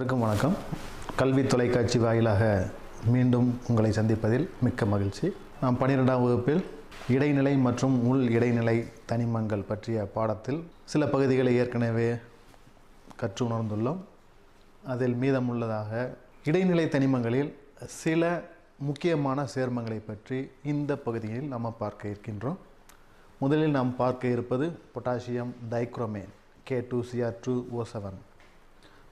அனைவருக்கும் வணக்கம். கல்வி தொலைக்காட்சி வாயிலாக மீண்டும் உங்களை சந்திப்பதில் மிக்க மகிழ்ச்சி. நாம் 12ஆம் வகுப்பில் இடைநிலை மற்றும் உள் இடைநிலை தனிமங்கள் பற்றிய பாடத்தில் சில பகுதிகளை ஏற்கனவே கற்று உணர்ந்துள்ளோம். அதில் மீதமுள்ளதாக இடைநிலை தனிமங்களில் சில முக்கியமான சேர்மங்களை பற்றி இந்த பகுதியில் நாம் பார்க்க இருக்கின்றோம். முதலில் நாம் பார்க்க இருப்பது பொட்டாசியம் டைக்ரோமேட் K2Cr2O7.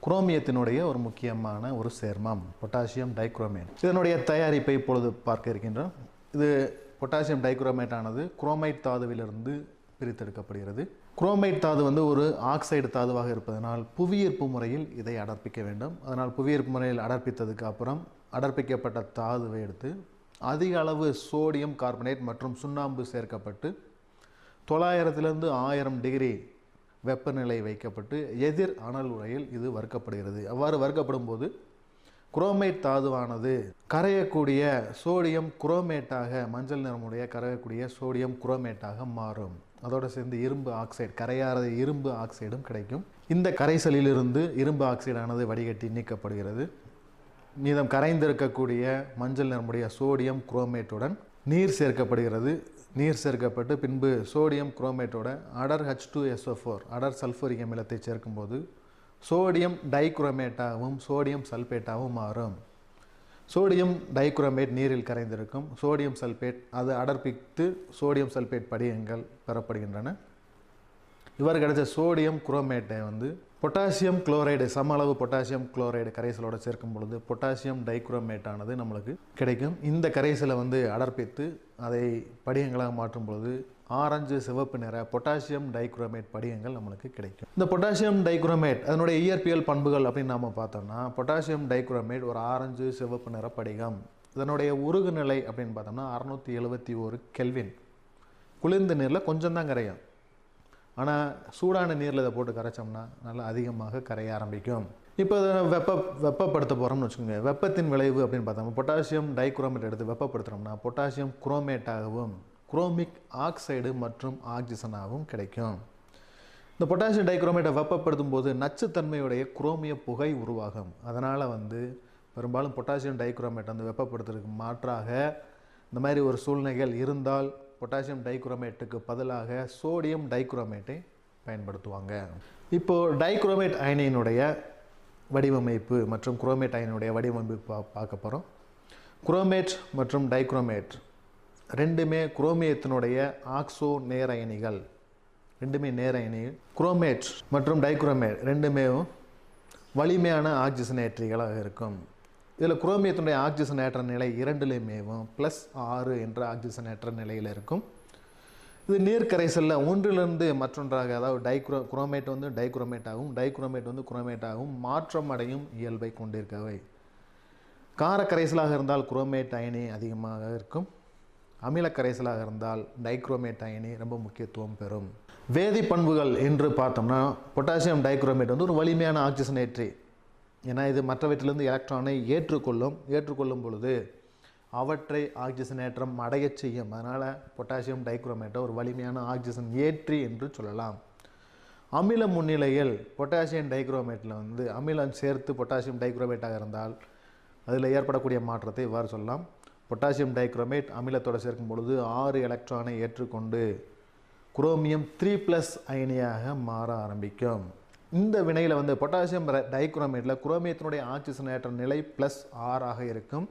குரோமியத்தினுடைய ஒரு முக்கியமான ஒரு சேர்மம் பொட்டாசியம் டைக்ரோமேட். இதனுடைய தயாரிப்பை இப்பொழுது பார்க்க இருக்கின்றோம். இது பொட்டாசியம் டைக்ரோமேட் ஆனது குரோமைட் தாதுவிலிருந்து பிரித்தெடுக்கப்படுகிறது. குரோமைட் தாது ஒரு ஆக்சைடு தாதுவாக இருப்பதனால் புவியீர்ப்பு முறையில் இதை அடர்ப்பிக்க வேண்டும். அதனால் புவியீர்ப்பு முறையில் அடர்ப்பித்ததுக்கு அப்புறம் அடர்ப்பிக்கப்பட்ட தாதுவை எடுத்து அதிக அளவு சோடியம் கார்பனேட் மற்றும் சுண்ணாம்பு சேர்க்கப்பட்டு 900 to 1000 டிகிரி வெப்பநிலை வைக்கப்பட்டு எதிர் அனல் உலையில் இது வறுக்கப்படுகிறது. அவ்வாறு வறுக்கப்படும் போது குரோமைட் தாதுவானது கரையக்கூடிய சோடியம் குரோமேட்டாக, மஞ்சள் நிறமுடைய கரையக்கூடிய சோடியம் குரோமேட்டாக மாறும். அதோடு சேர்ந்து இரும்பு ஆக்சைடு, கரையாத இரும்பு ஆக்சைடும் கிடைக்கும். இந்த கரைசலிலிருந்து இரும்பு ஆக்சைடானது வடிகட்டி நீக்கப்படுகிறது. மீதம் கரைந்திருக்கக்கூடிய மஞ்சள் நிறமுடைய சோடியம் குரோமேட்டுடன் நீர் சேர்க்கப்படுகிறது. நீர் சேர்க்கப்பட்டு பின்பு சோடியம் குரோமேட்டோட அடர் H2SO4 அடர் சல்ஃபூரிக் அமிலத்தை சேர்க்கும்போது சோடியம் டைக்ரோமேட்டாகவும் சோடியம் சல்பேட்டாகவும் மாறும். சோடியம் டைக்ரோமேட் நீரில் கரைந்திருக்கும். சோடியம் சல்பேட் அது அடர்ப்பித்து சோடியம் சல்பேட் படிகங்கள் பெறப்படுகின்றன. இவர் கிடைச்ச சோடியம் குரோமேட்டை பொட்டாசியம் குளோரைடு, சம அளவு பொட்டாசியம் குளோரைடு கரைசலோடு சேர்க்கும் பொழுது பொட்டாசியம் டைக்ரோமேட் ஆனது நம்மளுக்கு கிடைக்கும். இந்த கரைசலை அடர்ப்பித்து அதை படிகங்களாக மாற்றும் பொழுது ஆரஞ்சு சிவப்பு நிற பொட்டாசியம் டைக்ரோமேட் படிகங்கள் நம்மளுக்கு கிடைக்கும். இந்த பொட்டாசியம் டைக்ரோமேட் அதனுடைய இயற்பியல் பண்புகள் அப்படின்னு நாம் பார்த்தோம்னா, பொட்டாசியம் டைக்ரோமேட் ஒரு ஆரஞ்சு சிவப்பு நிற படிகம். இதனுடைய உருகு நிலை அப்படின்னு பார்த்தோம்னா 671 கெல்வின். குளிர்ந்த நீரில் கொஞ்சம் தான் கரையும். ஆனால் சூடான நீரில் இதை போட்டு கரைச்சோம்னா நல்லா அதிகமாக கரைய ஆரம்பிக்கும். இப்போ இதை வெப்பப்படுத்த போகிறோம்னு வச்சுக்கோங்க. வெப்பத்தின் விளைவு அப்படின்னு பார்த்தோம்னா பொட்டாசியம் டைக்ரோமேட் எடுத்து வெப்பப்படுத்துகிறோம்னா பொட்டாசியம் குரோமேட்டாகவும் குரோமிக் ஆக்சைடு மற்றும் ஆக்சிஜனாகவும் கிடைக்கும். இந்த பொட்டாசியம் டைக்ரோமேட்டை வெப்பப்படுத்தும் போது நச்சுத்தன்மையுடைய குரோமிய புகை உருவாகும். அதனால் பெரும்பாலும் பொட்டாசியம் டைக்ரோமேட் வெப்பப்படுத்துறதுக்கு மாற்றாக இந்த மாதிரி ஒரு சூழ்நிலைகள் இருந்தால் பொட்டாசியம் டைக்ரோமேட்டுக்கு பதிலாக சோடியம் டைக்ரோமேட்டை பயன்படுத்துவாங்க. இப்போது டைக்ரோமேட் அயனியினுடைய வடிவமைப்பு மற்றும் குரோமேட் அயனியுடைய வடிவமைப்பு பார்க்க போகிறோம். குரோமேட் மற்றும் டைக்ரோமேட் ரெண்டுமே குரோமியத்தினுடைய ஆக்சோ நேரயனிகள், ரெண்டுமே நேரயனிகள். குரோமேட் மற்றும் டைக்ரோமேட் ரெண்டுமே வலிமையான ஆக்சிஜனேற்றிகளாக இருக்கும். இதில் குரோமியத்தினுடைய ஆக்சிஜனேற்ற நிலை இரண்டுலேயுமே +6 என்ற ஆக்சிஜனேற்ற நிலையில் இருக்கும். இது நீர் கரைசலில் ஒன்றிலிருந்து மற்றொன்றாக, அதாவது குரோமேட் டைக்ரோமேட்டாகவும் டைக்ரோமேட் குரோமேட்டாகவும் மாற்றம் அடையும் இயல்பை கொண்டிருக்கவை. கார கரைசலாக இருந்தால் குரோமேட் அயனி அதிகமாக இருக்கும். அமில கரைசலாக இருந்தால் டைக்ரோமேட் அயனி ரொம்ப முக்கியத்துவம் பெறும். வேதி பண்புகள் என்று பார்த்தோம்னா பொட்டாசியம் டைக்ரோமேட் ஒரு வலிமையான ஆக்சிஜனேற்றி. ஏன்னா இது மற்றவற்றிலிருந்து எலக்ட்ரானை ஏற்றுக்கொள்ளும் பொழுது அவற்றை ஆக்சிஜனேற்றம் அடைய செய்யும். அதனால் பொட்டாசியம் டைக்ரோமேட்டை ஒரு வலிமையான ஆக்சிஜன் ஏற்றி என்று சொல்லலாம். அமில முன்னிலையில் பொட்டாசியம் டைக்ரோமேட்டில் அமிலம் சேர்த்து பொட்டாசியம் டைக்ரோமேட்டாக இருந்தால் அதில் ஏற்படக்கூடிய மாற்றத்தை இவ்வாறு சொல்லலாம். பொட்டாசியம் டைக்ரோமேட் அமிலத்தோடு சேர்க்கும் பொழுது 6 எலக்ட்ரானை ஏற்றுக்கொண்டு குரோமியம் 3+ அயனியாக மாற ஆரம்பிக்கும். இந்த வினையில் பொட்டாசியம் டைக்ரோமேட்டில் குரோமியத்தினுடைய ஆக்சிஜனேற்ற நிலை +6 இருக்கும்.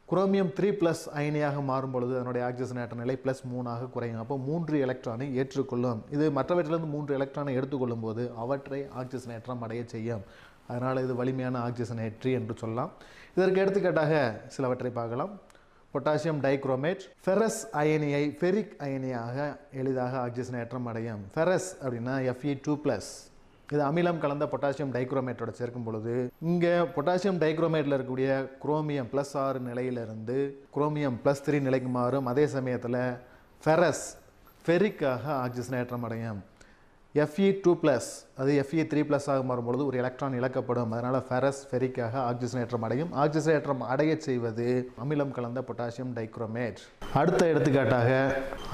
குரோமியம் 3+ அயனியாக மாறும் பொழுது அதனுடைய ஆக்சிஜனேற்ற நிலை +3 குறையும். அப்போ 3 எலக்ட்ரானை ஏற்றுக்கொள்ளும். இது மற்றவற்றிலிருந்து 3 எலக்ட்ரானை எடுத்துக்கொள்ளும் போது அவற்றை ஆக்சிஜனேற்றம் அடைய செய்யும். அதனால் இது வலிமையான ஆக்சிஜனேற்றி என்று சொல்லலாம். இதற்கு எடுத்துக்காட்டாக சிலவற்றை பார்க்கலாம். பொட்டாசியம் டைக்ரோமேட் ஃபெரஸ் அயனியை ஃபெரிக் அயனியாக எளிதாக ஆக்சிஜனேற்றம் அடையும். ஃபெரஸ் அப்படின்னா Fe2+. இது அமிலம் கலந்த பொட்டாசியம் டைக்ரோமேட்டோட சேர்க்கும் பொழுது இங்கே பொட்டாசியம் டைக்ரோமேட்டில் இருக்கக்கூடிய குரோமியம் +6 நிலையிலிருந்து குரோமியம் +3 நிலைக்கு மாறும். அதே சமயத்தில் ஃபெரிக்காக ஆக்சிஜனேற்றம் அடையும். Fe2+, அது Fe3+ ஆக மாறும்பொழுது ஒரு எலக்ட்ரான் இழக்கப்படும். அதனால் ஃபெரிக்காக ஆக்சிஜனேற்றம் அடையும். ஆக்சிஜனேற்றம் அடைய செய்வது அமிலம் கலந்த பொட்டாசியம் டைக்ரோமேட். அடுத்த எடுத்துக்காட்டாக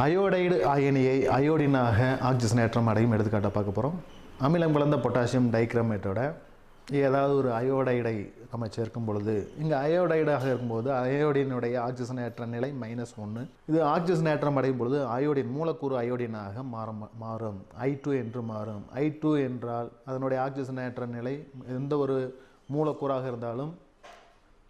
அயோடைடு அயனியை அயோடினாக ஆக்சிஜனேற்றம் அடையும் எடுத்துக்காட்டாக பார்க்க போகிறோம். அமிலம் கலந்த பொட்டாசியம் டைக்ரோமேட்டோட ஏதாவது ஒரு அயோடைடை நம்ம சேர்க்கும் பொழுது, இங்கே அயோடைடாக இருக்கும்போது அயோடினுடைய ஆக்சிஜனேற்ற நிலை -1. இது ஆக்சிஜனேற்றம் அடையும் பொழுது அயோடின் மூலக்கூறு அயோடினாக மாறும் I2 என்று மாறும். I2 என்றால் அதனுடைய ஆக்சிஜனேற்ற நிலை எந்த ஒரு மூலக்கூறாக இருந்தாலும்,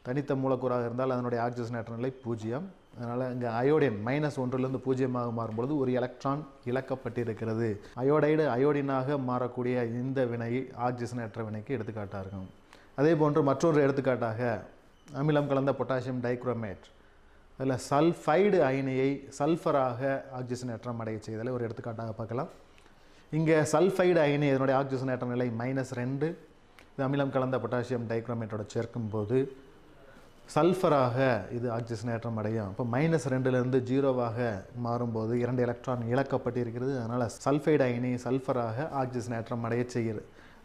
தனித்த மூலக்கூறாக இருந்தால் அதனுடைய ஆக்சிஜனேற்ற நிலை 0. அதனால் இங்கே அயோடின் -1லிருந்து 0ஆக மாறும்பொழுது ஒரு எலக்ட்ரான் இழக்கப்பட்டிருக்கிறது. அயோடைடு அயோடினாக மாறக்கூடிய இந்த வினை ஆக்சிஜனேற்ற வினைக்கு எடுத்துக்காட்டாக இருக்கும். அதே போன்று மற்றொரு எடுத்துக்காட்டாக அமிலம் கலந்த பொட்டாசியம் டைக்ரோமேட், அதில் சல்ஃபைடு அயனியை சல்ஃபராக ஆக்சிஜனேற்றம் அடைய செய்தலை ஒரு எடுத்துக்காட்டாக பார்க்கலாம். இங்கே சல்ஃபைடு அயனி இதனுடைய ஆக்சிஜனேற்ற நிலை -2. இது அமிலம் கலந்த பொட்டாசியம் டைக்ரோமேட்டோட சேர்க்கும்போது சல்ஃபராக இது ஆக்சிஜனேற்றம் அடையும். இப்போ -2லிருந்து 0ஆக மாறும்போது 2 எலக்ட்ரான் இழக்கப்பட்டிருக்கிறது. அதனால் சல்ஃபைடு அயனி சல்ஃபராக ஆக்சிஜனேற்றம்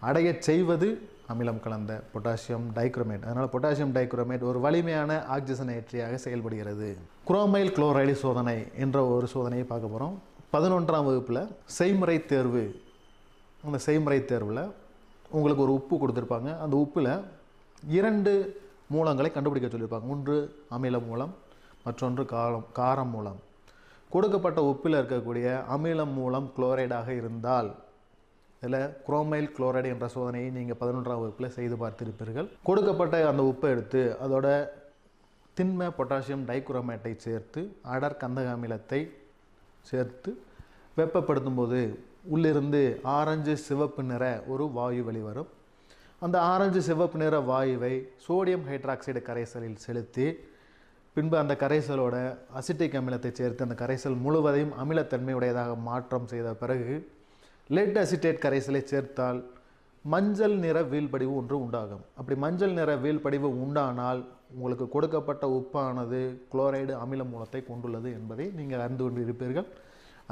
அடைய செய்வது அமிலம் கலந்த பொட்டாசியம் டைக்ரோமேட். அதனால் பொட்டாசியம் டைக்ரோமேட் ஒரு வலிமையான ஆக்சிஜனேற்றியாக செயல்படுகிறது. குரோமைல் குளோரைடு சோதனை என்ற ஒரு சோதனையை பார்க்க போகிறோம். 11ஆம் வகுப்பில் செய்முறை தேர்வு, அந்த செய்முறை தேர்வில் உங்களுக்கு ஒரு உப்பு கொடுத்துருப்பாங்க. அந்த உப்பில் 2 மூலங்களை கண்டுபிடிக்க சொல்லியிருப்பாங்க. ஒன்று அமில மூலம், மற்றொன்று காரம் மூலம். கொடுக்கப்பட்ட உப்பில் இருக்கக்கூடிய அமிலம் மூலம் குளோரைடாக இருந்தால் இதில் குரோமைல் குளோரைடு என்ற சோதனையை நீங்கள் 11ஆம் வகுப்பில் செய்து பார்த்திருப்பீர்கள். கொடுக்கப்பட்ட அந்த உப்பை எடுத்து அதோட திண்ம பொட்டாசியம் டைகுரோமேட்டை சேர்த்து அடர் கந்தக அமிலத்தை சேர்த்து வெப்பப்படுத்தும் போது உள்ளிருந்து ஆரஞ்சு சிவப்பு நிற ஒரு வாயு வெளிவரும். அந்த ஆரஞ்சு சிவப்பு நிற வாயுவை சோடியம் ஹைட்ராக்சைடு கரைசலில் செலுத்தி பின்பு அந்த கரைசலோட அசிட்டிக் அமிலத்தை சேர்த்து அந்த கரைசல் முழுவதையும் அமிலத்தன்மையுடையதாக மாற்றம் செய்த பிறகு லெட் அசிட்டேட் கரைசலை சேர்த்தால் மஞ்சள் நிற வீழ்படிவு ஒன்று உண்டாகும். அப்படி மஞ்சள் நிற வீழ்படிவு உண்டானால் உங்களுக்கு கொடுக்கப்பட்ட உப்பானது குளோரைடு அமில மூலத்தை கொண்டுள்ளது என்பதை நீங்கள் அறிந்து கொண்டு இருப்பீர்கள்.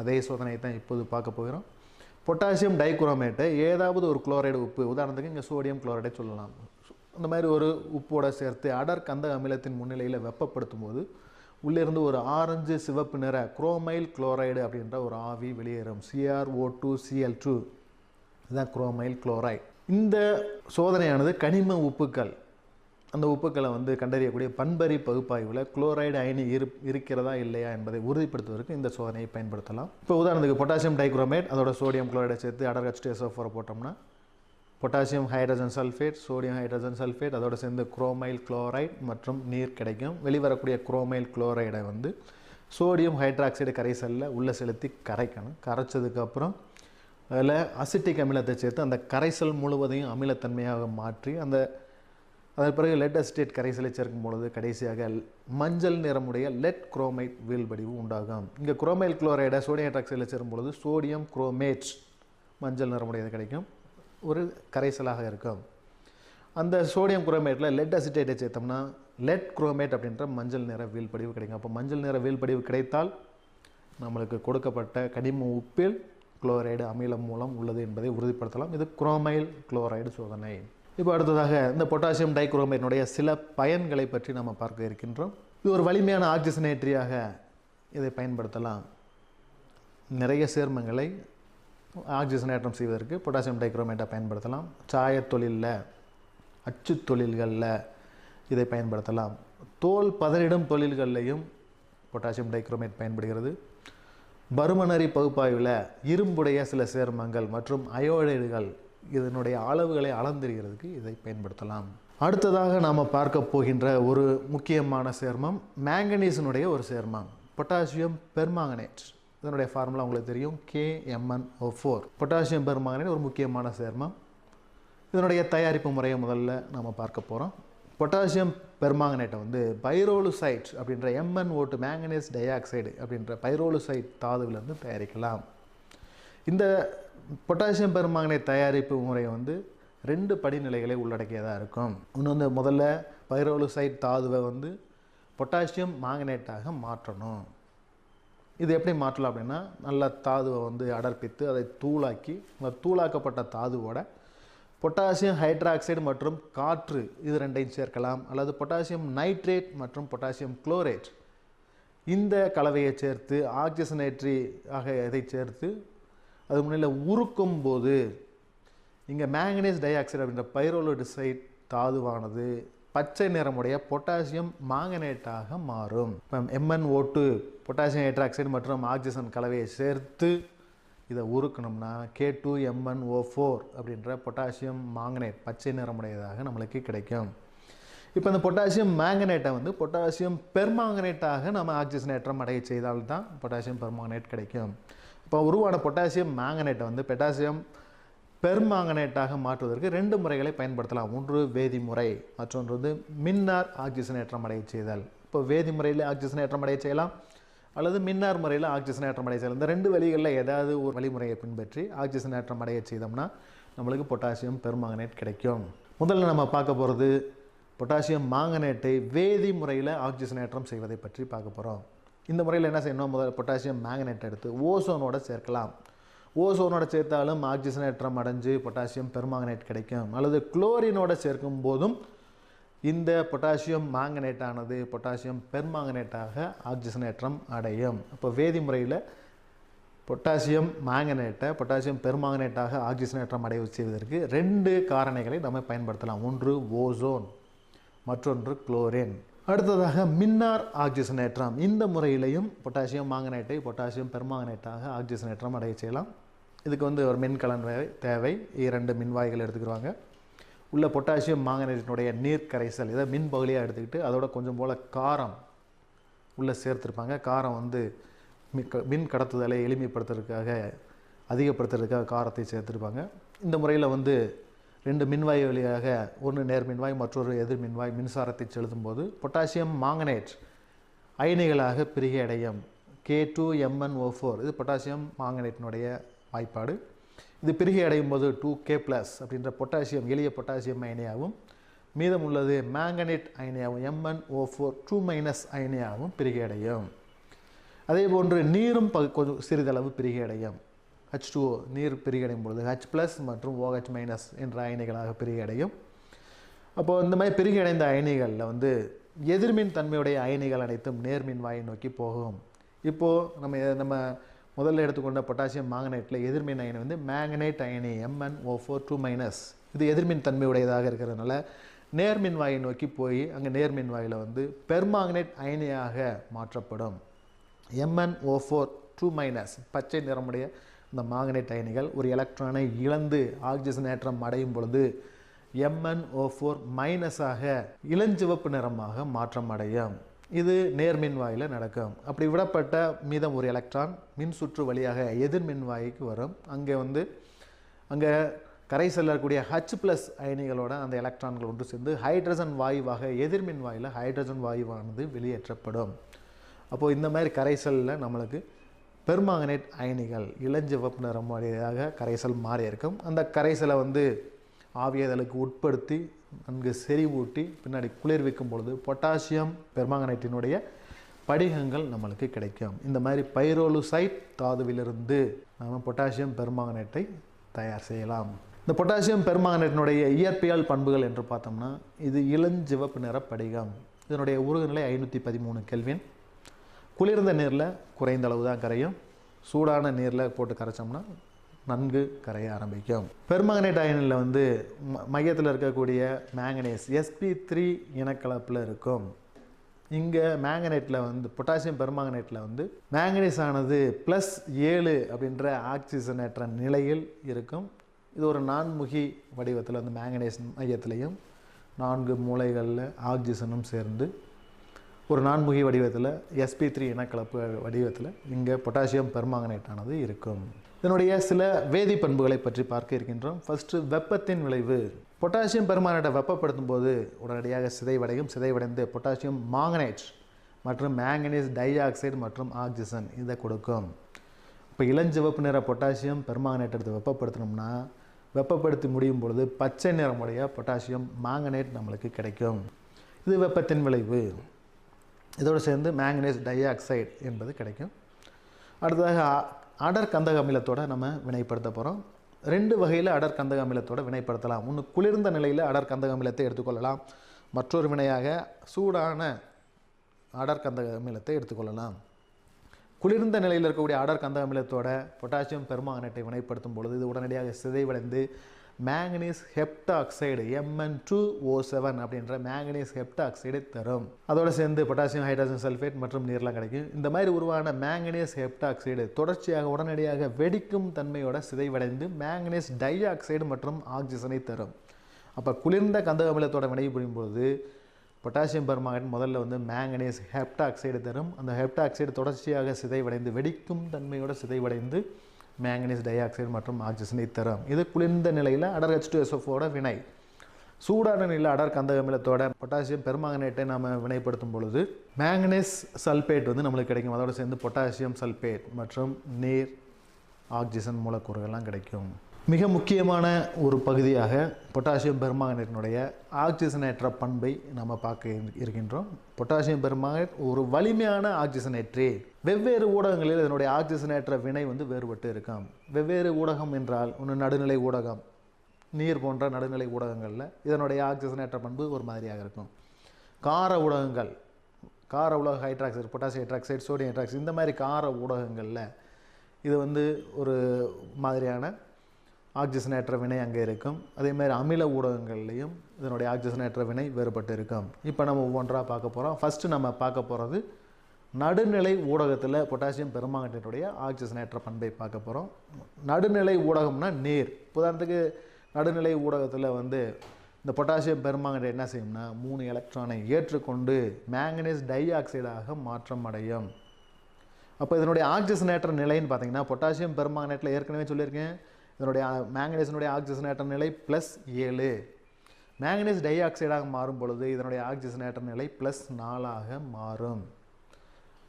அதே சோதனையை தான் இப்போது பார்க்க போகிறோம். பொட்டாசியம் டைகுரோமேட்டை ஏதாவது ஒரு குளோரைடு உப்பு, உதாரணத்துக்கு இங்கே சோடியம் குளோரைடை சொல்லலாம், அந்த மாதிரி ஒரு உப்போடு சேர்த்து அடர் கந்தக அமிலத்தின் முன்னிலையில் வெப்பப்படுத்தும் போது உள்ளிருந்து ஒரு ஆரஞ்சு சிவப்பு நிற குரோமைல் குளோரைடு அப்படின்ற ஒரு ஆவி வெளியேறும். CrO2Cl2, இதுதான் குரோமைல் குளோரைடு. இந்த சோதனையானது கனிம உப்புக்கள், அந்த உப்புக்களை கண்டறியக்கூடிய பண்பறி பகுப்பாய்வில் குளோரைடு அயனி இருக்கிறதா இல்லையா என்பதை உறுதிப்படுத்துவதற்கு இந்த சோதனையை பயன்படுத்தலாம். இப்போ உதாரணத்துக்கு பொட்டாசியம் டைகுரோமேட் அதோட சோடியம் குளோரைடை சேர்த்து அடர் H2SO4 போட்டோம்னா potassium hydrogen sulphate, sodium hydrogen sulphate அதோடு சேர்ந்து குரோமைல் குளோரைடு மற்றும் நீர் கிடைக்கும். வெளிவரக்கூடிய குரோமைல் குளோரைடை சோடியம் ஹைட்ராக்சைடு கரைசலில் உள்ளே செலுத்தி கரைக்கணும். கரைச்சதுக்கப்புறம் அதில் அசிட்டிக் அமிலத்தை சேர்த்து அந்த கரைசல் முழுவதையும் அமிலத்தன்மையாக மாற்றி அதன் பிறகு லெட் அசிட்டேட் கரைசலை சேர்க்கும் பொழுது கடைசியாக மஞ்சள் நிறமுடைய லெட் குரோமைட் வீழ்படிவு உண்டாகும். இங்கே குரோமைல் குளோரைடை சோடியம் ஹைட்ராக்சைடில் சேரும் பொழுது சோடியம் குரோமேட் மஞ்சள் நிறமுடையது கிடைக்கும், ஒரு கரைசலாக இருக்கும். அந்த சோடியம் குரோமேட்டில் லெட் அசிட்டேட்டை சேர்த்தோம்னா லெட் குரோமேட் அப்படின்ற மஞ்சள் நிற வீழ்படிவு கிடைக்கும். அப்போ மஞ்சள் நிற வீழ்படிவு கிடைத்தால் நம்மளுக்கு கொடுக்கப்பட்ட கனிம உப்பில் குளோரைடு அமிலம் மூலம் உள்ளது என்பதை உறுதிப்படுத்தலாம். இது குரோமைல் குளோரைடு சோதனை. இப்போ அடுத்ததாக இந்த பொட்டாசியம் டைகுரோமேட்டினுடைய சில பயன்களை பற்றி நம்ம பார்க்க இருக்கின்றோம். இது ஒரு வலிமையான ஆக்சிஜனேற்றியாக இதை பயன்படுத்தலாம். நிறைய சேர்மங்களை ஆக்சிஜனேற்றம் செய்வதற்கு பொட்டாசியம் டைகுரோமேட்டை பயன்படுத்தலாம். சாயத் தொழிலில், அச்சு தொழில்களில் இதை பயன்படுத்தலாம். தோல் பதனிடும் தொழில்கள்லையும் பொட்டாசியம் டைகுரோமேட் பயன்படுகிறது. பருமனரி பகுப்பாய்வில் இரும்புடைய சில சேர்மங்கள் மற்றும் அயோடைடுகள் இதனுடைய அளவுகளை அளந்திருக்கிறதுக்கு இதை பயன்படுத்தலாம். அடுத்ததாக நாம் பார்க்க போகின்ற ஒரு முக்கியமான சேர்மம் மேங்கனீஸினுடைய ஒரு சேர்மம் பொட்டாசியம் பெர்மாங்கனேட். இதனுடைய ஃபார்முலா உங்களுக்கு தெரியும், KMnO4. பொட்டாசியம் பெர்மாங்கனேட் ஒரு முக்கியமான சேர்மம். இதனுடைய தயாரிப்பு முறையை முதல்ல நம்ம பார்க்க போகிறோம். பொட்டாசியம் பெர்மாங்கனேட்டை பைரோலுசைட் அப்படின்ற MnO2 மேங்கனீஸ் டை ஆக்சைடு அப்படின்ற பைரோலுசைட் தாதுவிலிருந்து தயாரிக்கலாம். இந்த பொட்டாசியம் பெர்மாங்கனேட் தயாரிப்பு முறை 2 படிநிலைகளை உள்ளடக்கியதாக இருக்கும். இன்னொன்று, முதல்ல பைரோலுசைட் தாதுவை பொட்டாசியம் மாங்கனேட்டாக மாற்றணும். இது எப்படி மாற்றலாம் அப்படின்னா, நல்ல தாதுவை அடர்ப்பித்து அதை தூளாக்கி அந்த தூளாக்கப்பட்ட தாதுவோட பொட்டாசியம் ஹைட்ராக்சைடு மற்றும் காற்று இது 2ஐயும் சேர்க்கலாம். அல்லது பொட்டாசியம் நைட்ரேட் மற்றும் பொட்டாசியம் குளோரேட் இந்த கலவையை சேர்த்து ஆக்சிஜனேற்றி ஆக இதை சேர்த்து அது முன்னில் உருக்கும் போது இங்கே மேங்கனீஸ் டை ஆக்சைடு அப்படின்ற பைரோலுடிசைட் தாதுவானது பச்சை நிறமுடைய பொட்டாசியம் மாங்கனேட்டாக மாறும். இப்போ MnO2 பொட்டாசியம் ஹைட்ராக்சைடு மற்றும் ஆக்சிஜன் கலவையை சேர்த்து இதை உருக்கணும்னா K2MnO4 அப்படின்ற பொட்டாசியம் மாங்கனேட் பச்சை நிறமுடையதாக நம்மளுக்கு கிடைக்கும். இப்போ இந்த பொட்டாசியம் மேங்கனேட்டை வந்து பொட்டாசியம் பெர்மாங்கனேட்டாக நம்ம ஆக்சிஜனேற்றம் அடைய செய்தால்தான் பொட்டாசியம் பெர்மாங்கனேட் கிடைக்கும். இப்போ உருவான பொட்டாசியம் மேங்கனேட்டை வந்து பொட்டாசியம் பெர்மாங்கனேட்டாக மாற்றுவதற்கு 2 முறைகளை பயன்படுத்தலாம். ஒன்று வேதிமுறை, மற்றொன்று வந்து மின்னார் ஆக்சிஜனேற்றம் அடைய செய்தல். இப்போ வேதிமுறையில் ஆக்சிஜனேற்றம் அடைய செய்யலாம் அல்லது மின்னார் முறையில் ஆக்சிஜனேற்றம் அடைய செய்யலாம். இந்த 2 வழிகளில் ஏதாவது ஒரு வழிமுறையை பின்பற்றி ஆக்சிஜனேற்றம் அடைய செய்தோம்னா நம்மளுக்கு பொட்டாசியம் பெர்மாங்கனேட் கிடைக்கும். முதல்ல நம்ம பார்க்க போகிறது பொட்டாசியம் மாங்கனேட்டை வேதி முறையில் ஆக்சிஜனேற்றம் செய்வதை பற்றி பார்க்க போகிறோம். இந்த முறையில் என்ன செய்யணும்? முதல்ல பொட்டாசியம் மேங்கனேட் எடுத்து ஓசோனோட சேர்க்கலாம். ஓசோனோட சேர்த்தாலும் ஆக்சிஜனேற்றம் அடைஞ்சு பொட்டாசியம் பெர்மாங்கனேட் கிடைக்கும். அல்லது குளோரினோட சேர்க்கும் போதும் இந்த பொட்டாசியம் மாங்கனேட்டானது பொட்டாசியம் பெர்மாங்கனேட்டாக ஆக்சிஜனேற்றம் அடையும். அப்போ வேதி முறையில் பொட்டாசியம் மாங்கனேட்டை பொட்டாசியம் பெர்மாங்கனேட்டாக ஆக்சிஜனேற்றம் அடைய செய்வதற்கு 2 காரணிகளை நம்ம பயன்படுத்தலாம். ஒன்று ஓசோன், மற்றொன்று குளோரின். அடுத்ததாக மின்னார் ஆக்சிஜனேற்றம். இந்த முறையிலையும் பொட்டாசியம் மாங்கனேட்டை பொட்டாசியம் பெர்மாங்கனேட்டாக ஆக்சிஜனேற்றம் அடைய செய்யலாம். இதுக்கு வந்து ஒரு மின்கலன் தேவை. 2 மின்வாய்கள் எடுத்துக்கிடுவாங்க. உள்ள பொட்டாசியம் மாங்கனேட்டினுடைய நீர் கரைசல் இதை மின் பகுதியாக எடுத்துக்கிட்டு அதோட கொஞ்சம் போல் காரம் உள்ளே சேர்த்துருப்பாங்க. காரம் வந்து மின் கடத்துதலை எளிமைப்படுத்துறதுக்காக அதிகப்படுத்துறதுக்காக காரத்தை சேர்த்துருப்பாங்க. இந்த முறையில் வந்து 2 மின்வாய் வழியாக ஒன்று நேர் மின்வாய் மற்றொரு எதிர் மின்வாய் மின்சாரத்தை செலுத்தும் போது பொட்டாசியம் மாங்கனேட் அயனிகளாக பிரிகை அடையும். K2MnO4 இது பொட்டாசியம் மாங்கனேட்டினுடைய வாய்ப்பாடு. இது பிரிகை அடையும் போது 2K+ அப்படின்ற பொட்டாசியம் எளிய பொட்டாசியம் அயனியாகவும் மீதம் உள்ளது மேங்கனேட் அயனியாகவும் MnO4 2- அயனியாகவும் பிரிகை அடையும். அதே போன்று நீரும் கொஞ்சம் சிறிதளவு பிரிகை அடையும். H2O நீர் பிரிகடையும் பொழுது H+ மற்றும் OH- என்ற அயனிகளாக பிரிகடையும். அப்போது இந்த மாதிரி பிரிகடைந்த அயனிகளில் வந்து எதிர்மின் தன்மையுடைய அயனிகள் அனைத்தும் நேர்மின் வாயை நோக்கி போகும். இப்போது நம்ம முதல்ல எடுத்துக்கொண்ட பொட்டாசியம் மாங்கனேட்டில் எதிர்மின் அயனி வந்து மேங்கனேட் அயனி MnO4 2-. இது எதிர்மின் தன்மையுடையதாக இருக்கிறதுனால நேர்மின் வாயை நோக்கி போய் அங்கே நேர்மின் வாயில் வந்து பெர்மாங்கனேட் அயனியாக மாற்றப்படும். MnO4 2- பச்சை நிறமுடைய இந்த மாங்கனேட் அயனிகள் ஒரு எலக்ட்ரானை இழந்து ஆக்சிஜனேற்றம் அடையும் பொழுது MnO4- இளஞ்சிவப்பு நிறமாக மாற்றம் அடையும். இது நேர்மின் வாயில் நடக்கும். அப்படி விடப்பட்ட மீதம் ஒரு எலக்ட்ரான் மின் சுற்று வழியாக எதிர்மின் வாய்க்கு வரும். அங்கே கரை செல்லக்கூடிய H+ அயனிகளோட அந்த எலக்ட்ரான்கள் ஒன்று சேர்ந்து ஹைட்ரஜன் வாயுவாக எதிர்மின் வாயில் ஹைட்ரஜன் வாயுவானது வெளியேற்றப்படும். அப்போது இந்த மாதிரி கரைசலில் நம்மளுக்கு பெர்மாங்கனேட் அயனிகள் இளஞ்சிவப்பு நிறம் வழியாக கரைசல் மாறி இருக்கும். அந்த கரைசலை வந்து ஆவியாதலுக்கு உட்படுத்தி நன்கு செறிவூட்டி பின்னாடி குளிர்விக்கும் பொழுது பொட்டாசியம் பெர்மாங்கனேட்டினுடைய படிகங்கள் நம்மளுக்கு கிடைக்கும். இந்த மாதிரி பைரோலுசைட் தாதுவிலிருந்து நாம் பொட்டாசியம் பெர்மாங்கனேட்டை தயார் செய்யலாம். இந்த பொட்டாசியம் பெர்மாங்கனேட்டினுடைய இயற்பியல் பண்புகள் என்று பார்த்தோம்னா இது இளஞ்சிவப்பு நிற படிகம். இதனுடைய உருகுநிலை 513 கெல்வின். குளிர்ந்த நீரில் குறைந்த அளவு தான் கரையும். சூடான நீரில் போட்டு கரைச்சோம்னா நன்கு கரைய ஆரம்பிக்கும். பெர்மாங்கனேட் அயனில் வந்து மையத்தில் இருக்கக்கூடிய மேங்கனீஸ் sp3 இனக்கலப்பில் இருக்கும். இங்கே மேங்கனேட்டில் வந்து பொட்டாசியம் பெர்மாங்கனேட்டில் வந்து மேங்கனீஸ் ஆனது +7 அப்படின்ற ஆக்சிஜனேற்ற நிலையில் இருக்கும். இது ஒரு நான்முகி வடிவத்தில் வந்து மேங்கனீஸ் மையத்திலையும் 4 மூலைகளில் ஆக்சிஜனும் சேர்ந்து ஒரு நான்முகி வடிவத்தில் sp3 இனக்கலப்பு வடிவத்தில் இங்கே பொட்டாசியம் பெர்மாங்கனேட்டானது இருக்கும். இதனுடைய சில வேதி பண்புகளை பற்றி பார்க்க இருக்கின்றோம். ஃபஸ்ட்டு வெப்பத்தின் விளைவு. பொட்டாசியம் பெர்மாங்கனேட்டை வெப்பப்படுத்தும் போது உடனடியாக சிதைவடையும். சிதைவடைந்து பொட்டாசியம் மாங்கனேட் மற்றும் மேங்கனீஸ் டை ஆக்சைடு மற்றும் ஆக்சிஜன் இதை கொடுக்கும். இப்போ இளஞ்சிவப்பு நிற பொட்டாசியம் பெர்மாங்கனேட் எடுத்து வெப்பப்படுத்தணும்னா வெப்பப்படுத்தி முடியும் பொழுது பச்சை நிறமுடைய பொட்டாசியம் மாங்கனேட் நம்மளுக்கு கிடைக்கும். இது வெப்பத்தின் விளைவு. இதோடு சேர்ந்து மேங்கனீஸ் டை ஆக்சைடு என்பது கிடைக்கும். அடுத்ததாக அடர் கந்தக அமிலத்தோடு நம்ம வினைப்படுத்த போகிறோம். 2 வகையில் அடர் கந்தக அமிலத்தோடு வினைப்படுத்தலாம். ஒன்று குளிர்ந்த நிலையில் அடர் கந்தக அமிலத்தை எடுத்துக்கொள்ளலாம். மற்றொரு வினையாக சூடான அடர் கந்தக அமிலத்தை எடுத்துக்கொள்ளலாம். குளிர்ந்த நிலையில் இருக்கக்கூடிய அடர் கந்தக அமிலத்தோட பொட்டாசியம் பெர்மாங்கனேட்டை வினைப்படுத்தும் பொழுது இது உடனடியாக சிதைவடைந்து மேங்கனீஸ் ஹெப்டாக்சைடு Mn2O7 அப்படின்ற மேங்கனீஸ் ஹெப்டாக்சைடை தரும். அதோடு சேர்ந்து பொட்டாசியம் ஹைட்ரஜன் சல்ஃபேட் மற்றும் நீர்லாம் கிடைக்கும். இந்த மாதிரி உருவான மேங்கனீஸ் ஹெப்டாக்சைடு தொடர்ச்சியாக உடனடியாக வெடிக்கும் தன்மையோட சிதைவடைந்து மேங்கனீஸ் டை ஆக்சைடு மற்றும் ஆக்சிஜனை தரும். அப்போ குளிர்ந்த கந்தக அமிலத்தோட வினைபுரியும் போது பொட்டாசியம் பெர்மாங்கனேட் முதல்ல வந்து மேங்கனீஸ் ஹெப்டாக்சைடு தரும். அந்த ஹெப்டாக்சைடு தொடர்ச்சியாக சிதைவடைந்து வெடிக்கும் தன்மையோட சிதைவடைந்து மேங்கனீஸ் டை ஆக்சைடு மற்றும் ஆக்சிஜனை தரும். இது குளிர்ந்த நிலையில் அடர் H2SO4 வினை. சூடான நிலையில் அடர் கந்தக அமிலத்தோட பொட்டாசியம் பெர்மாங்கனேட்டை நாம் வினைப்படுத்தும் பொழுது மேங்கனீஸ் சல்பேட் வந்து நம்மளுக்கு கிடைக்கும். அதோடு சேர்ந்து பொட்டாசியம் சல்பேட் மற்றும் நீர் ஆக்சிஜன் மூலக்கூறுகள்லாம் கிடைக்கும். மிக முக்கியமான ஒரு பகுதியாக பொட்டாசியம் பெர்மாங்கனேட்டினுடைய ஆக்சிஜனேற்ற பண்பை நம்ம பார்க்க இருக்கின்றோம். பொட்டாசியம் பெர்மாங்கனேட் ஒரு வலிமையான ஆக்சிஜனேற்றி. வெவ்வேறு ஊடகங்களில் இதனுடைய ஆக்சிஜனேற்ற வினை வந்து வேறுபட்டு இருக்கும். வெவ்வேறு ஊடகம் என்றால் ஒன்று நடுநிலை ஊடகம், நீர் போன்ற நடுநிலை ஊடகங்களில் இதனுடைய ஆக்சிஜனேற்ற பண்பு ஒரு மாதிரியாக இருக்கும். கார ஊடகங்கள், கார உலோக hydroxide, potassium hydroxide, sodium hydroxide, இந்த மாதிரி கார ஊடகங்களில் இது வந்து ஒரு மாதிரியான ஆக்சிஜனேற்ற வினை அங்கே இருக்கும். அதேமாதிரி அமில ஊடகங்கள்லேயும் இதனுடைய ஆக்சிஜனேற்ற வினை வேறுபட்டு இருக்கும். இப்போ நம்ம ஒவ்வொன்றாக பார்க்க போகிறோம். ஃபஸ்ட்டு நம்ம பார்க்க போகிறது நடுநிலை ஊடகத்தில் பொட்டாசியம் பெர்மாங்கனேட்டுடைய ஆக்சிஜனேற்ற பண்பை பார்க்க போகிறோம். நடுநிலை ஊடகம்னா நீர். உதாரணத்துக்கு நடுநிலை ஊடகத்தில் வந்து இந்த பொட்டாசியம் பெர்மாங்கனேட் என்ன செய்யும்னா 3 எலக்ட்ரானை ஏற்றுக்கொண்டு மேங்கனீஸ் டை ஆக்சைடாக மாற்றம் அடையும். அப்போ இதனுடைய ஆக்சிஜனேற்ற நிலைன்னு பார்த்தீங்கன்னா பொட்டாசியம் பெர்மாங்கனேட்டில் ஏற்கனவே சொல்லியிருக்கேன், இதனுடைய மேங்கனீஸினுடைய ஆக்சிஜனேற்ற நிலை +7. மேங்கனீஸ் டை ஆக்சைடாக மாறும் பொழுது இதனுடைய ஆக்சிஜனேற்ற நிலை +4 மாறும்.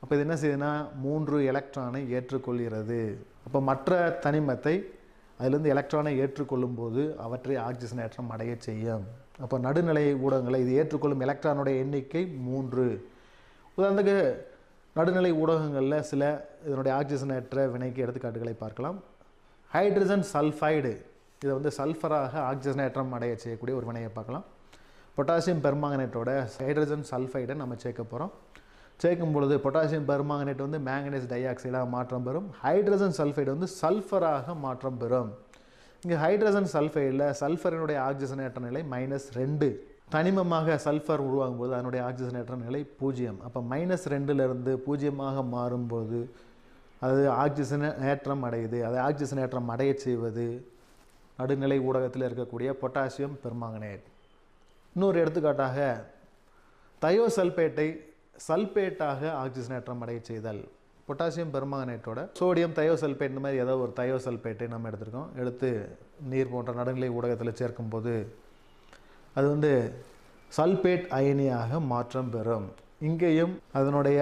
அப்போ இது என்ன செய்யுதுன்னா 3 எலக்ட்ரானை ஏற்றுக்கொள்கிறது. அப்போ மற்ற தனிமத்தை அதிலிருந்து எலக்ட்ரானை ஏற்றுக்கொள்ளும் போது அவற்றை ஆக்சிஜனேற்றம் அடைய செய்யும். அப்போ நடுநிலை ஊடகங்களை இது ஏற்றுக்கொள்ளும் எலக்ட்ரானுடைய எண்ணிக்கை 3. உதாரணத்துக்கு நடுநிலை ஊடகங்களில் சில இதனுடைய ஆக்சிஜனேற்ற வினைக்கு எடுத்துக்காட்டுகளை பார்க்கலாம். ஹைட்ரஜன் சல்ஃபைடு, இதை வந்து சல்ஃபராக ஆக்சிஜனேற்றம் அடைய செய்யக்கூடிய ஒரு வினையை பார்க்கலாம். பொட்டாசியம் பெர்மாங்கனேட்டோட ஹைட்ரஜன் சல்ஃபைடை நம்ம சேர்க்க போகிறோம். சேர்க்கும் பொழுது பொட்டாசியம் பெர்மாங்கனேட் வந்து மேங்கனீஸ் டை ஆக்சைடாக மாற்றம் பெறும். ஹைட்ரஜன் சல்ஃபைடு வந்து சல்ஃபராக மாற்றம் பெறும். இங்கே ஹைட்ரஜன் சல்ஃபைடில் சல்ஃபரினுடைய ஆக்சிஜனேற்ற நிலை -2. தனிமமாக சல்ஃபர் உருவாகும் போது அதனுடைய ஆக்சிஜனேற்ற நிலை 0. அப்போ -2லிருந்து 0 மாறும்போது அது ஆக்சிஜனேற்றம் அடையுது. அதை ஆக்சிஜனேற்றம் அடைய செய்வது நடுநிலை ஊடகத்தில் இருக்கக்கூடிய பொட்டாசியம் பெர்மாங்கனேட். இன்னொரு எடுத்துக்காட்டாக தயோசல்பேட்டை சல்பேட்டாக ஆக்சிஜனேற்றம் அடைய செய்தல். பொட்டாசியம் பெர்மாங்கனேட்டோட சோடியம் தயோசல்பேட் இந்த மாதிரி ஏதோ ஒரு தயோசல்பேட்டை நம்ம எடுத்திருக்கோம். எடுத்து நீர் போன்ற நடுநிலை ஊடகத்தில் சேர்க்கும்போது அது வந்து சல்பேட் அயனியாக மாற்றம் பெறும். இங்கேயும் அதனுடைய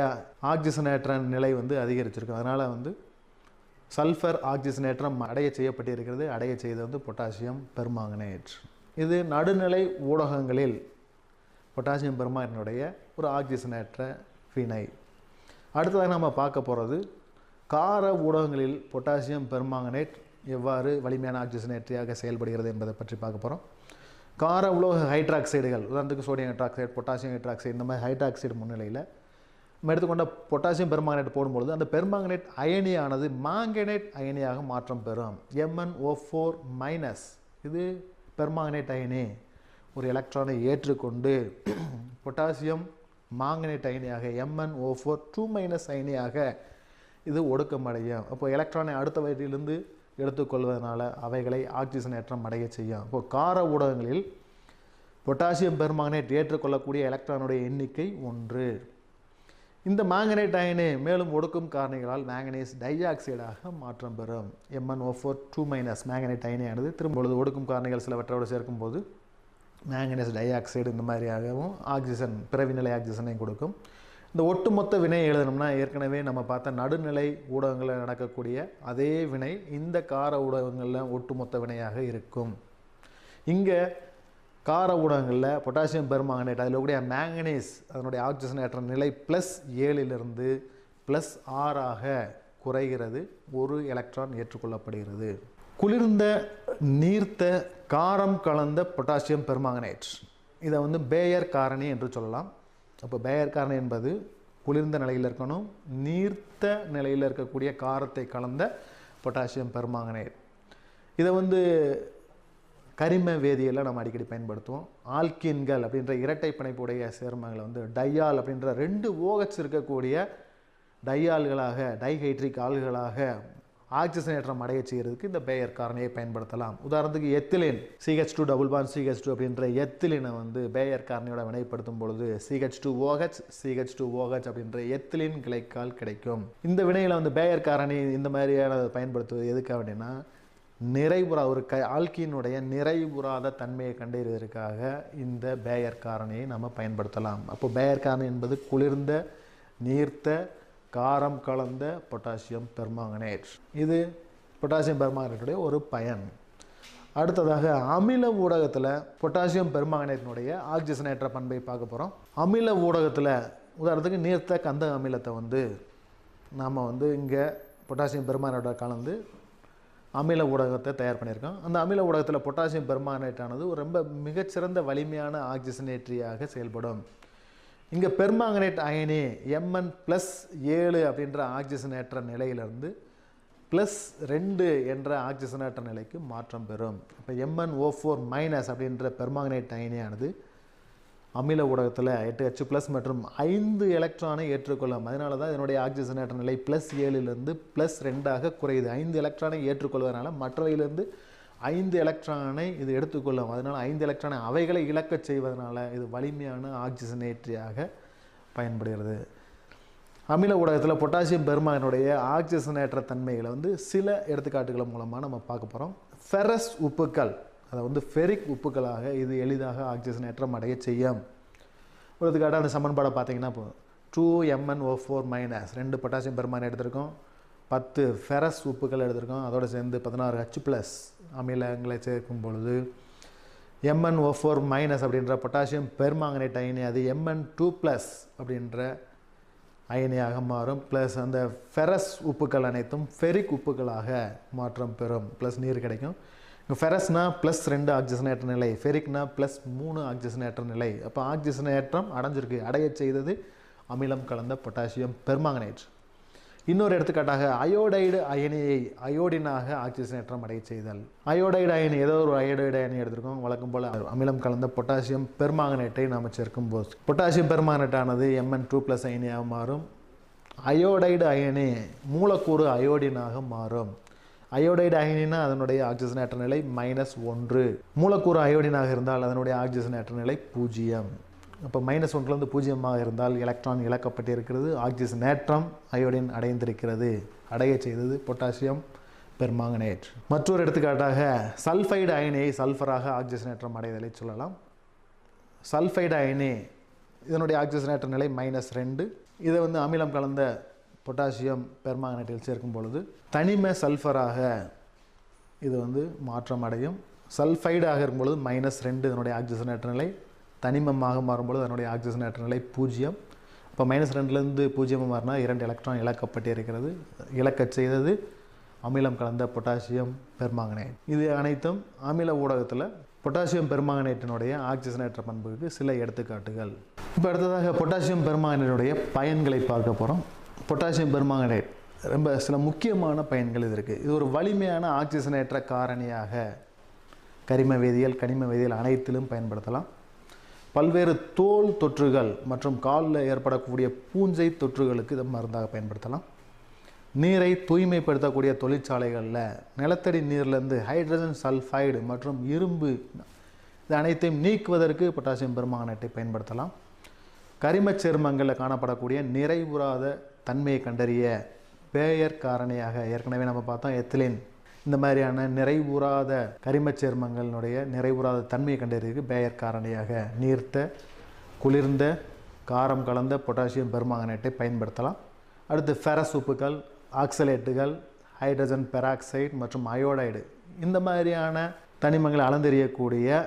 ஆக்சிஜனேற்ற நிலை வந்து அதிகரிச்சிருக்கும். அதனால் வந்து சல்ஃபர் ஆக்சிஜனேற்றம் அடைய செய்யப்பட்டிருக்கிறது. அடைய செய்தது வந்து பொட்டாசியம் பெர்மாங்கனேட். இது நடுநிலை ஊடகங்களில் பொட்டாசியம் பெர்மாங்கனேட்டுடைய ஒரு ஆக்சிஜனேற்ற வினை. அடுத்ததாக நம்ம பார்க்க போகிறது கார ஊடகங்களில் பொட்டாசியம் பெர்மாங்கனேட் எவ்வாறு வலிமையான ஆக்சிஜனேற்றியாக செயல்படுகிறது என்பதை பற்றி பார்க்க போகிறோம். கார உலோக ஹைட்ராக்சைடுகள், உதாரணத்துக்கு சோடியம் ஹைட்ராக்சைடு, பொட்டாசியம் ஹைட்ராக்சைடு, இந்த மாதிரி ஹைட்ராக்சைடு முன்னிலையில் நம்ம எடுத்துக்கொண்ட பொட்டாசியம் பெர்மாங்கனேட் போடும்பொழுது அந்த பெர்மாங்கனேட் அயனியானது மாங்கனேட் அயனியாக மாற்றம் பெறும். MnO4-. இது பெர்மாங்கனேட் அயனி ஒரு எலக்ட்ரானை ஏற்றுக்கொண்டு பொட்டாசியம் மாங்கனேட் அயனியாக MnO4-2- அயனியாக இது ஒடுக்கமடையும். அப்போ எலக்ட்ரானை அடுத்த வயிற்றிலிருந்து எடுத்துக்கொள்வதனால அவைகளை ஆக்சிஜனேற்றம் அடைய செய்யும். இப்போ கார ஊடகங்களில் பொட்டாசியம் பெர்மாங்கனேட் ஏற்றுக்கொள்ளக்கூடிய எலக்ட்ரானுடைய எண்ணிக்கை 1. இந்த மாங்கனேட் அயனி மேலும் ஒடுக்கும் காரணிகளால் மேங்கனீஸ் டை ஆக்சைடாக மாற்றம் பெறும். MnO4-2- மேங்கனேட் அயனியானது திரும்பொழுது ஒடுக்கும் காரணிகள் சிலவற்றோடு சேர்க்கும்போது மேங்கனீஸ் டை ஆக்சைடு இந்த மாதிரியாகவும் ஆக்சிஜன் பிறவிநிலை ஆக்சிஜனை கொடுக்கும். இந்த ஒட்டுமொத்த வினையை எழுதணும்னா ஏற்கனவே நம்ம பார்த்த நடுநிலை ஊடகங்களில் நடக்கக்கூடிய அதே வினை இந்த கார ஊடகங்களில் ஒட்டுமொத்த வினையாக இருக்கும். இங்கே கார ஊடகங்களில் பொட்டாசியம் பெர்மாங்கனேட் அதில் கூடிய மேங்கனீஸ் அதனுடைய ஆக்சிஜனேற்ற நிலை +7லிருந்து +6 குறைகிறது. 1 எலக்ட்ரான் ஏற்றுக்கொள்ளப்படுகிறது. குளிர்ந்த நீர்த்த காரம் கலந்த பொட்டாசியம் பெர்மாங்கனேட், இதை வந்து பேயர் காரணி என்று சொல்லலாம். அப்போ பேயர் காரணி என்பது குளிர்ந்த நிலையில் இருக்கணும், நீர்த்த நிலையில் இருக்கக்கூடிய காரத்தை கலந்த பொட்டாசியம் பெர்மாங்கனேட். இதை வந்து கரிம வேதியியலை நம்ம அடிக்கடி பயன்படுத்துவோம். ஆல்கீன்கள் அப்படின்ற இரட்டை பிணைப்புடைய சேர்மங்களை வந்து டையால் அப்படின்ற 2 OH இருக்கக்கூடிய டையால்களாக டைஹைட்ரிக் ஆல்களாக ஆக்சிஜனேற்றம் அடைய செய்கிறதுக்கு இந்த பேயர் காரணியை பயன்படுத்தலாம். உதாரணத்துக்கு ethylene CH2 double bond CH2 அப்படின்ற எத்திலினை வந்து பேயர் காரணியோட வினைப்படுத்தும் பொழுது CH2OH CH2OH அப்படின்ற எத்திலின் கிளைக்கால் கிடைக்கும். இந்த வினையில் வந்து பேயர் காரணி இந்த மாதிரியான பயன்படுத்துவது எதுக்கு அப்படின்னா நிறைவுறா ஒரு ஆல்கீனுடைய நிறைவுறாத தன்மையை கண்டறிவதற்காக இந்த பேயர் காரணியை நம்ம பயன்படுத்தலாம். அப்போ பேயர் காரணி என்பது குளிர்ந்த நீர்த்த காரம் கலந்த பொட்டாசியம் பெர்மாங்கனேட். இது பொட்டாசியம் பெர்மாங்கனேட்டுடைய ஒரு பயன். அடுத்ததாக அமில ஊடகத்தில் பொட்டாசியம் பெர்மாங்கனேட்டினுடைய ஆக்சிஜனேற்ற பண்பை பார்க்க போகிறோம். அமில ஊடகத்தில் உதாரணத்துக்கு நீர்த்த கந்த அமிலத்தை வந்து நாம் வந்து இங்கே பொட்டாசியம் பெர்மாங்கனேட்டோட கலந்து அமில ஊடகத்தை தயார் பண்ணியிருக்கோம். அந்த அமில ஊடகத்தில் பொட்டாசியம் பெர்மாங்கனேட்டானது ஒரு ரொம்ப மிகச்சிறந்த வலிமையான ஆக்சிஜனேற்றியாக செயல்படும். இங்கே பெர்மாங்கனேட் அயனி Mn+7 அப்படின்ற ஆக்சிஜனேற்ற நிலையிலிருந்து +2 என்ற ஆக்சிஜனேற்ற நிலைக்கு மாற்றம் பெறும். இப்போ MnO4- அப்படின்ற பெர்மாங்கனேட் அயனியானது அமில ஊடகத்தில் 8H+ மற்றும் 5 எலக்ட்ரானை ஏற்றுக்கொள்ளும். அதனால தான் இதனுடைய ஆக்சிஜனேற்ற நிலை +7லிருந்து +2ஆக குறையுது. 5 எலக்ட்ரானை ஏற்றுக்கொள்வதனால மற்றவையிலிருந்து 5 எலக்ட்ரானை இது எடுத்துக்கொள்ளும். அதனால் 5 எலக்ட்ரானை அவைகளை இழக்கச் செய்வதனால இது வலிமையான ஆக்சிஜனேற்றியாக பயன்படுகிறது. அமில ஊடகத்தில் பொட்டாசியம் பெர்மாங்கனேட்டுடைய ஆக்சிஜனேற்ற தன்மைகளை வந்து சில எடுத்துக்காட்டுகள் மூலமாக நம்ம பார்க்க போகிறோம். ஃபெரஸ் உப்புக்கள், அதை வந்து ஃபெரிக் உப்புக்களாக இது எளிதாக ஆக்சிஜனேற்றம் அடைய செய்யும். ஒரு எடுத்துக்காட்டாக அந்த சமன்பாடை பார்த்தீங்கன்னா 2MnO4- 2 பொட்டாசியம் பெர்மாங்கனேட் எடுத்திருக்கோம், 10 ஃபெரஸ் உப்புக்கள் எடுத்திருக்கோம், அதோடு சேர்ந்து 16H+ அமிலங்களை சேர்க்கும் பொழுது MnO4- அப்படின்ற பொட்டாசியம் பெர்மாங்கனேட் அயனி அது Mn2+ அப்படின்ற அயனியாக மாறும். ப்ளஸ் அந்த ஃபெரஸ் உப்புக்கள் அனைத்தும் ஃபெரிக் உப்புக்களாக மாற்றம் பெறும். ப்ளஸ் நீர் கிடைக்கும். இங்கே ஃபெரஸ்னா +2 ஆக்சிஜனேற்ற நிலை, ஃபெரிக்னா +3 ஆக்சிஜனேற்ற நிலை. அப்போ ஆக்சிஜனேற்றம் அடைஞ்சிருக்கு. அடைய செய்தது அமிலம் கலந்த பொட்டாசியம் பெர்மாங்கனேட். இன்னொரு எடுத்துக்காட்டாக அயோடைடு அயனியை அயோடினாக ஆக்சிஜனேற்றம் அடைய செய்தல். அயோடைடு அயனி ஏதோ ஒரு அயோடைடு அயனி எடுத்திருக்கோம். வழக்கம் போல் அமிலம் கலந்த பொட்டாசியம் பெர்மாங்கனேட்டை நாம் சேர்க்கும் போது பொட்டாசியம் பெர்மாங்கனேட்டானது Mn2+ அயனியாக மாறும். அயோடைடு அயனி மூலக்கூறு அயோடினாக மாறும். அயோடைடு அயனினா அதனுடைய ஆக்சிஜனேற்ற நிலை -1. மூலக்கூறு அயோடினாக இருந்தால் அதனுடைய ஆக்சிஜனேற்ற நிலை 0. அப்போ -1லேருந்து 0 இருந்தால் எலக்ட்ரான் இழக்கப்பட்டிருக்கிறது. ஆக்சிஜனேற்றம் அயோடின் அடைந்திருக்கிறது. அடைய செய்தது பொட்டாசியம் பெர்மாங்கனேட். மற்றொரு எடுத்துக்காட்டாக சல்ஃபைடு அயனியை சல்ஃபராக ஆக்சிஜனேற்றம் அடைதலை சொல்லலாம். சல்ஃபைடு அயனி இதனுடைய ஆக்சிஜனேற்ற நிலை -2. இதை வந்து அமிலம் கலந்த பொட்டாசியம் பெர்மாங்கனேட்டில் சேர்க்கும் பொழுது தனிம சல்ஃபராக இது வந்து மாற்றம் அடையும். சல்ஃபைடாக இருக்கும் பொழுது -2 இதனுடைய ஆக்சிஜனேற்ற நிலை, தனிமமாக மாறும்பொழுது அதனுடைய ஆக்சிஜனேற்ற நிலை 0. இப்போ -2லேருந்து 0 மாறினா 2 எலக்ட்ரான் இழக்கப்பட்டிருக்கிறது. இழக்கச் செய்தது அமிலம் கலந்த பொட்டாசியம் பெர்மாங்கனேட். இது அனைத்தும் அமில ஊடகத்தில் பொட்டாசியம் பெர்மாங்கனேட்டினுடைய ஆக்சிஜனேற்ற பண்புக்கு சில எடுத்துக்காட்டுகள். இப்போ அடுத்ததாக பொட்டாசியம் பெர்மாங்கனேட்டுடைய பயன்களை பார்க்க போகிறோம். பொட்டாசியம் பெர்மாங்கனேட் ரொம்ப சில முக்கியமான பயன்கள் இது இருக்குது. இது ஒரு வலிமையான ஆக்சிஜனேற்ற காரணியாக கரிம வேதியியல் கனிம வேதியியல் அனைத்திலும் பயன்படுத்தலாம். பல்வேறு தோல் தொற்றுகள் மற்றும் காலில் ஏற்படக்கூடிய பூஞ்சை தொற்றுகளுக்கு இதை மருந்தாக பயன்படுத்தலாம். நீரை தூய்மைப்படுத்தக்கூடிய தொழிற்சாலைகளில் நிலத்தடி நீர்லேருந்து ஹைட்ரஜன் சல்ஃபைடு மற்றும் இரும்பு இது அனைத்தையும் நீக்குவதற்கு பொட்டாசியம் பெர்மாங்கனேட்டை பயன்படுத்தலாம். கரிமச் சேர்மங்களில் காணப்படக்கூடிய நிறைவுறாத தன்மையை கண்டறிய பேயர் காரணியாக ஏற்கனவே நம்ம பார்த்தோம் எத்திலின். இந்த மாதிரியான நிறைவுறாத கரிமச் சேர்மங்களினுடைய நிறைவுறாத தன்மையை கண்டறியதுக்கு பேயர் காரணியாக நீர்த்த குளிர்ந்த காரம் கலந்த பொட்டாசியம் பெர்மாங்கனேட்டை பயன்படுத்தலாம். அடுத்து ஃபெரஸ் உப்புக்கள், ஆக்சலேட்டுகள், ஹைட்ரஜன் பெராக்சைடு மற்றும் அயோடைடு இந்த மாதிரியான தனிமங்களை அளந்தெறியக்கூடிய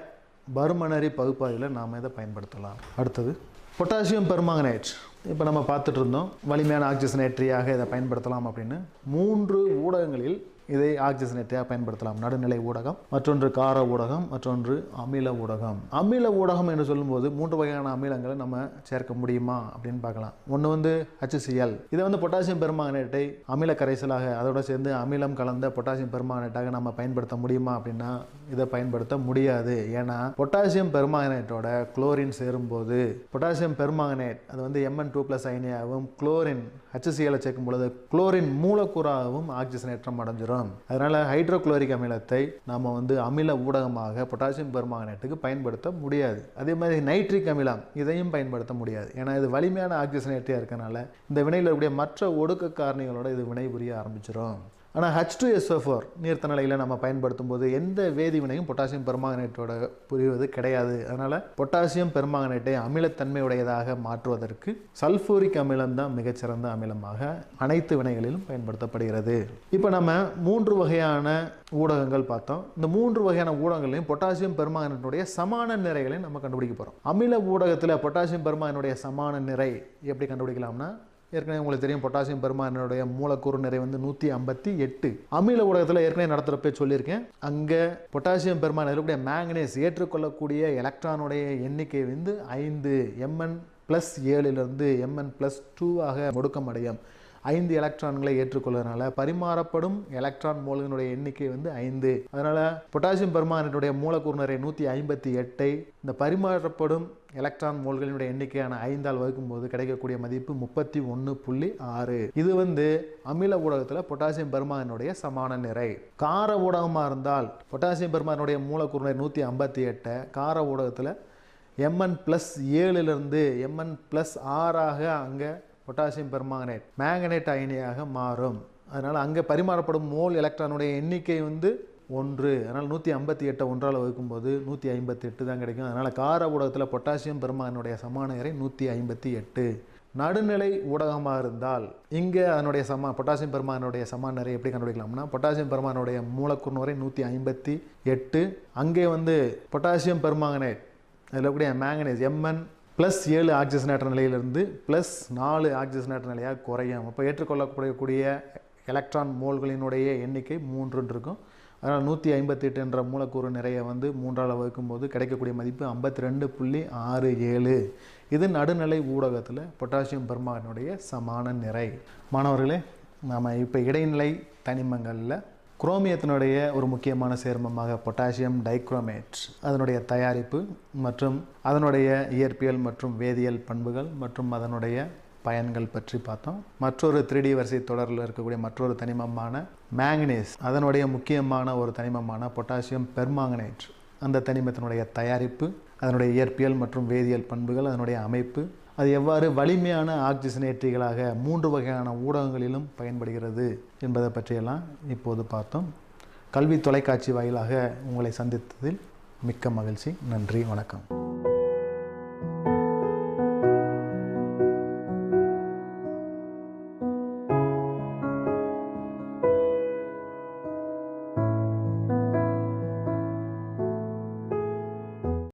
பருமனரி பகுப்பாய்வில் நாம் இதை பயன்படுத்தலாம். அடுத்தது பொட்டாசியம் பெர்மாங்கனேட். இப்போ நம்ம பார்த்துட்டு இருந்தோம் வலிமையான ஆக்சிஜனேற்றியாக இதை பயன்படுத்தலாம் அப்படின்னு. 3 ஊடகங்களில் இதை ஆக்சிஜனேட்டாக பயன்படுத்தலாம். நடுநிலை ஊடகம், மற்றொன்று கார ஊடகம், மற்றொன்று அமில ஊடகம். அமில ஊடகம் என்று சொல்லும்போது 3 வகையான அமிலங்களை நம்ம சேர்க்க முடியுமா அப்படின்னு பார்க்கலாம். ஒன்று வந்து HCl. இதை வந்து பொட்டாசியம் பெர்மாங்கனேட்டை அமில கரைசலாக அதோட சேர்ந்து அமிலம் கலந்த பொட்டாசியம் பெர்மாங்கனேட்டாக நம்ம பயன்படுத்த முடியுமா அப்படின்னா இதை பயன்படுத்த முடியாது. ஏன்னா பொட்டாசியம் பெர்மாங்கனேட்டோட குளோரின் சேரும்போது பொட்டாசியம் பெர்மாங்கனேட் அது வந்து Mn2+ அயனியாகவும் குளோரின் HCl சேர்க்கும் பொழுது குளோரின் மூலக்கூறாகவும் ஆக்சிஜனேற்றம் அடைஞ்சிடும். அதனால ஹைட்ரோகுளோரிக் அமிலத்தை நாம வந்து அமில ஊடகமாக பொட்டாசியம் பெர்மாங்கனேட்டுக்கு பயன்படுத்த முடியாது. அதே மாதிரி நைட்ரிக் அமிலம் இதையும் பயன்படுத்த முடியாது. ஏன்னா இது வலிமையான ஆக்சிஜனேட்டியா இருக்கனால இந்த வினையில் இருக்கக்கூடிய மற்ற ஒடுக்க காரணிகளோட இது வினை புரிய ஆரம்பிச்சிடும். ஆனால் H2SO4 நீர்த்த நிலையில் நம்ம பயன்படுத்தும் போது எந்த வேதிவினையும் பொட்டாசியம் பெர்மாங்கனேட்டோட புரிவது கிடையாது. அதனால் பொட்டாசியம் பெர்மாங்கனேட்டை அமிலத்தன்மையுடையதாக மாற்றுவதற்கு சல்ஃபூரிக் அமிலம் தான் மிகச்சிறந்த அமிலமாக அனைத்து வினைகளிலும் பயன்படுத்தப்படுகிறது. இப்போ நம்ம 3 வகையான ஊடகங்கள் பார்த்தோம். இந்த 3 வகையான ஊடகங்களையும் பொட்டாசியம் பெர்மாங்கனேட்டுடைய சமான நிறைகளை நம்ம கண்டுபிடிக்க போகிறோம். அமில ஊடகத்தில் பொட்டாசியம் பெர்மாங்கனேட்டுடைய சமான நிறை எப்படி கண்டுபிடிக்கலாம்னா ஏற்கனவே உங்களுக்கு தெரியும் பொட்டாசியம் பெர்மாங்கனேட்டுடைய மூலக்கூறு நிறை வந்து 158. அமில ஊடகத்தில் ஏற்கனவே நடத்துகிறப்ப சொல்லியிருக்கேன். அங்கே பொட்டாசியம் பெர்மாங்கனேட்டுடைய மேங்கனீஸ் ஏற்றுக்கொள்ளக்கூடிய எலக்ட்ரானுடைய எண்ணிக்கை வந்து 5 Mn+7 Mn+2 ஆக ஒடுக்கமடையும். 5 எலக்ட்ரான்களை ஏற்றுக்கொள்வதனால பரிமாறப்படும் எலக்ட்ரான் மோல்களுடைய எண்ணிக்கை வந்து 5. அதனால பொட்டாசியம் பெர்மாங்கனேட்டுடைய மூலக்கூறு நிறை 158 இந்த பரிமாறப்படும் எலக்ட்ரான் மோல்களினுடைய எண்ணிக்கையான 5ஆல் வகுக்கும்போது கிடைக்கக்கூடிய மதிப்பு 31.6. இது வந்து அமில ஊடகத்தில் பொட்டாசியம் பெர்மாங்கனேட்டுடைய சமான நிறை. கார ஊடகமாக இருந்தால் பொட்டாசியம் பெர்மாங்கனேட்டுடைய மூலக்கூறு நிறை 158 கார ஊடகத்தில் Mn+7 Mn+6 அங்கே பொட்டாசியம் பெர்மாங்கனேட் மேங்கனேட் அயனியாக மாறும். அதனால் அங்கே பரிமாறப்படும் மோல் எலக்ட்ரானுடைய எண்ணிக்கை வந்து 1. அதனால் 158 1ஆல் வகுக்கும்போது 158 தான் கிடைக்கும். அதனால் கார ஊடகத்தில் பொட்டாசியம் பெர்மாங்கனேட்டுடைய சமான நிறை 158. நடுநிலை ஊடகமாக இருந்தால் இங்கே அதனுடைய பொட்டாசியம் பெர்மாங்கனேட்டுடைய சமான நிறை எப்படி கண்டுபிடிக்கலாம்னா பொட்டாசியம் பெர்மாங்கனேட்டுடைய மூலக்கூறு நிறை 158. அங்கே வந்து பொட்டாசியம் பெர்மாங்கனேட் அதில் இருக்கக்கூடிய மேங்கனீஸ் Mn+7 ஆக்சிஜனேற்ற நிலையிலிருந்து +4 ஆக்சிஜனேற்ற நிலையாக குறையும். அப்போ ஏற்றுக்கொள்ளக்கூடிய எலக்ட்ரான் மோல்களினுடைய எண்ணிக்கை 3 இருக்கும். அதனால் 158 என்ற மூலக்கூறு நிறைய வந்து 3ஆல் வகுக்கும்போது கிடைக்கக்கூடிய மதிப்பு 52.67. இது நடுநிலை ஊடகத்தில் பொட்டாசியம் பெர்மாங்கனேட்டுடைய சமான நிறை. மாணவர்களே, நாம் இப்போ இடைநிலை தனிமங்களில் குரோமியத்தினுடைய ஒரு முக்கியமான சேர்மமாக பொட்டாசியம் டைக்ரோமேட் அதனுடைய தயாரிப்பு மற்றும் அதனுடைய இயற்பியல் மற்றும் வேதியியல் பண்புகள் மற்றும் அதனுடைய பயன்கள் பற்றி பார்த்தோம். மற்றொரு 3D வரிசை தொடரில் இருக்கக்கூடிய மற்றொரு தனிமமான மேங்கனீஸ் அதனுடைய முக்கியமான ஒரு தனிமமான பொட்டாசியம் பெர்மாங்கனேட் அந்த தனிமத்தினுடைய தயாரிப்பு அதனுடைய இயற்பியல் மற்றும் வேதியியல் பண்புகள் அதனுடைய அமைப்பு அது எவ்வாறு வலிமையான ஆக்சிஜனேற்றிகளாக 3 வகையான ஊடகங்களிலும் பயன்படுகிறது என்பதை பற்றியெல்லாம் இப்போது பார்த்தோம். கல்வி தொலைக்காட்சி வாயிலாக உங்களை சந்தித்ததில் மிக்க மகிழ்ச்சி. நன்றி, வணக்கம்.